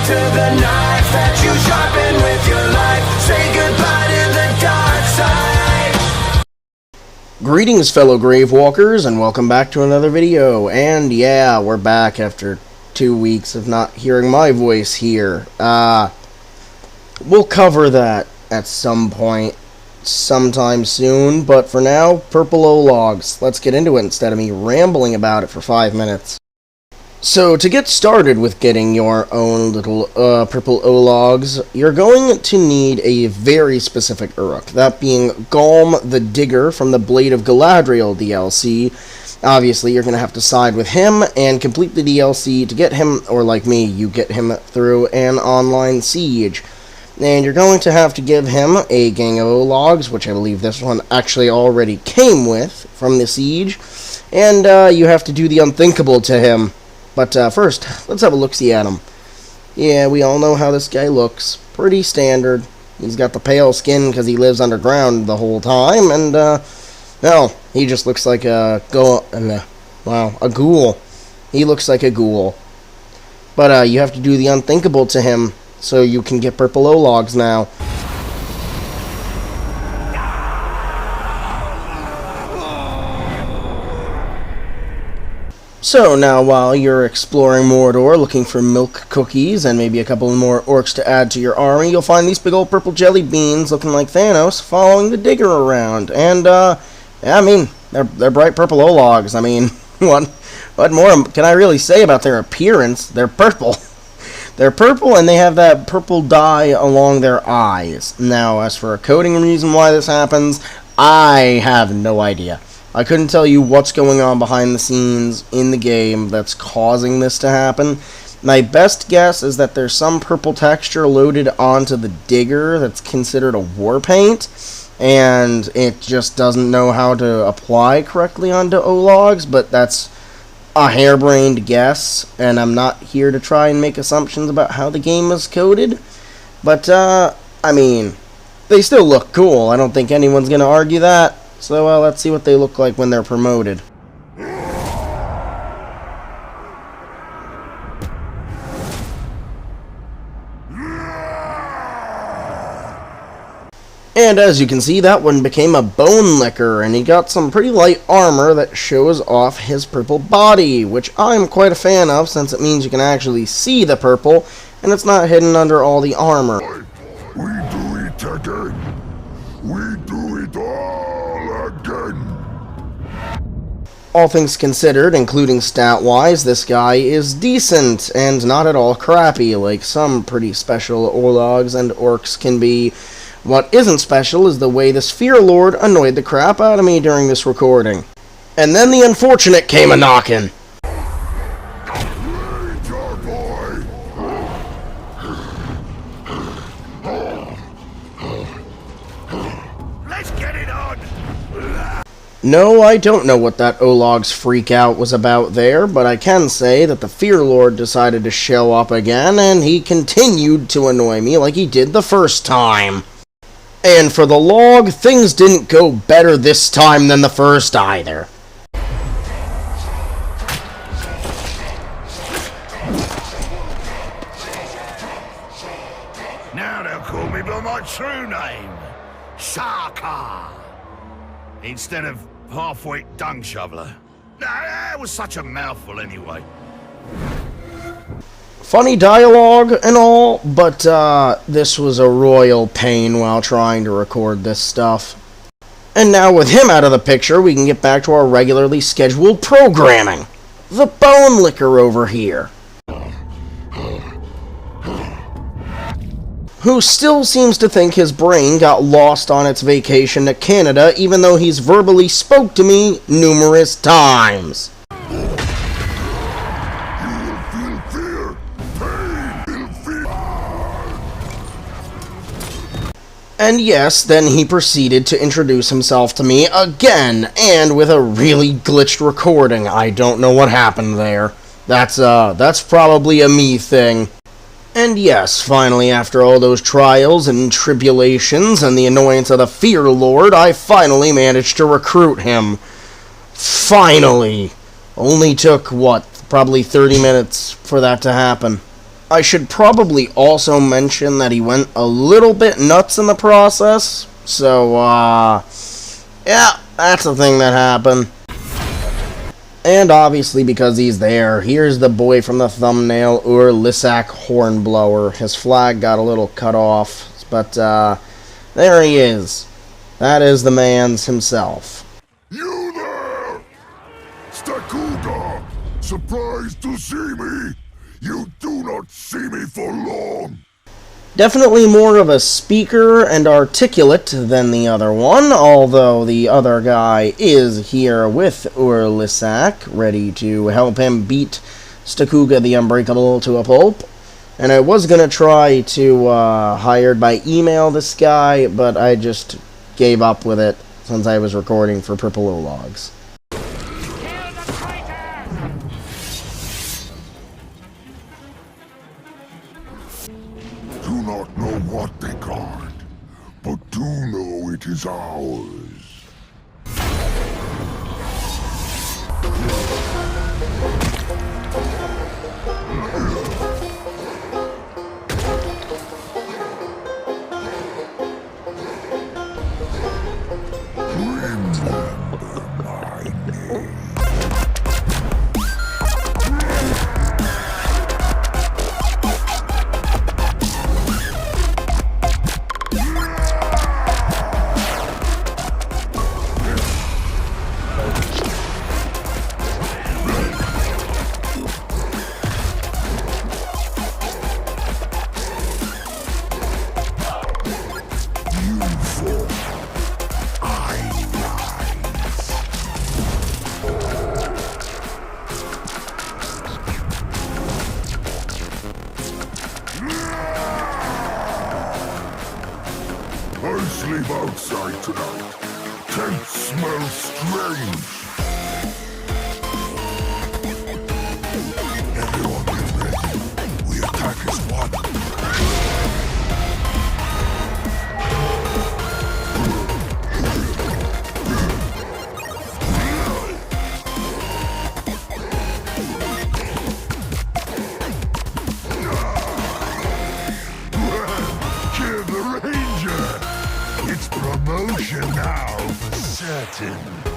to the knife that you sharpen with your life. Say goodbye to the dark side. Greetings, fellow Gravewalkers, and welcome back to another video. And yeah, we're back after 2 weeks of not hearing my voice here. We'll cover that at some point, sometime soon, but for now, purple Ologs. Let's get into it instead of me rambling about it for 5 minutes. So, to get started with getting your own little purple Ologs, you're going to need a very specific Uruk, that being Golm the Digger from the Blade of Galadriel DLC. Obviously, you're going to have to side with him and complete the DLC to get him, or like me, you get him through an online siege. And you're going to have to give him a gang of Ologs, which I believe this one actually already came with from the siege, and you have to do the unthinkable to him. But first, let's have a look-see at him. Yeah, we all know how this guy looks. Pretty standard. He's got the pale skin because he lives underground the whole time, and, no, he just looks like a ghoul. He looks like a ghoul. But, you have to do the unthinkable to him, so you can get purple Ologs now. So now while you're exploring Mordor looking for milk cookies and maybe a couple more orcs to add to your army, you'll find these big old purple jelly beans looking like Thanos following the digger around. And yeah, I mean, they're bright purple Ologs. I mean, what more can I really say about their appearance? They're purple. They're purple, and they have that purple dye along their eyes. Now, as for a coding reason why this happens, I have no idea. I couldn't tell you what's going on behind the scenes in the game that's causing this to happen. My best guess is that there's some purple texture loaded onto the digger that's considered a war paint, and it just doesn't know how to apply correctly onto Ologs, but that's a harebrained guess, and I'm not here to try and make assumptions about how the game is coded. But, I mean, they still look cool. I don't think anyone's going to argue that. So, let's see what they look like when they're promoted. And as you can see, that one became a bone licker, and he got some pretty light armor that shows off his purple body, which I'm quite a fan of, since it means you can actually see the purple, and it's not hidden under all the armor. We do it again. We do it all again. All things considered, including stat-wise, this guy is decent, and not at all crappy, like some pretty special Ologs and orcs can be. What isn't special is the way the Sphere Lord annoyed the crap out of me during this recording. And then the unfortunate came a-knockin'. Let's get it on. No, I don't know what that Olog's freak-out was about there, but I can say that the Fear Lord decided to show up again, and he continued to annoy me like he did the first time. And for the log, things didn't go better this time than the first either. Now they'll call me by my true name, Shaka, instead of half-wit dung shoveler. Nah, that was such a mouthful anyway. Funny dialogue and all, but this was a royal pain while trying to record this stuff. And now with him out of the picture, we can get back to our regularly scheduled programming. The Bone Licker over here, who still seems to think his brain got lost on its vacation to Canada, even though he's verbally spoke to me numerous times. And yes, then he proceeded to introduce himself to me again, and with a really glitched recording. I don't know what happened there. That's probably a me thing. And yes, finally, after all those trials and tribulations and the annoyance of the Fear Lord, I finally managed to recruit him. Finally. Only took, what, probably 30 minutes for that to happen. I should probably also mention that he went a little bit nuts in the process. So, yeah, that's a thing that happened. And obviously, because he's there, here's the boy from the thumbnail, Uruk Hornblower. His flag got a little cut off, but there he is. That is the man's himself. You there! Stakuga! Surprised to see me? You do not see me for long! Definitely more of a speaker and articulate than the other one, although the other guy is here with Uruk, ready to help him beat Stakuga the Unbreakable to a pulp. And I was going to try to hire by email this guy, but I just gave up with it since I was recording for Purple Ologs. Do not know what they guard, but do know it is ours. I sleep outside tonight. Tent smells strange. Everyone get ready. We attack as one. Kill the ranger. It's promotion now for certain.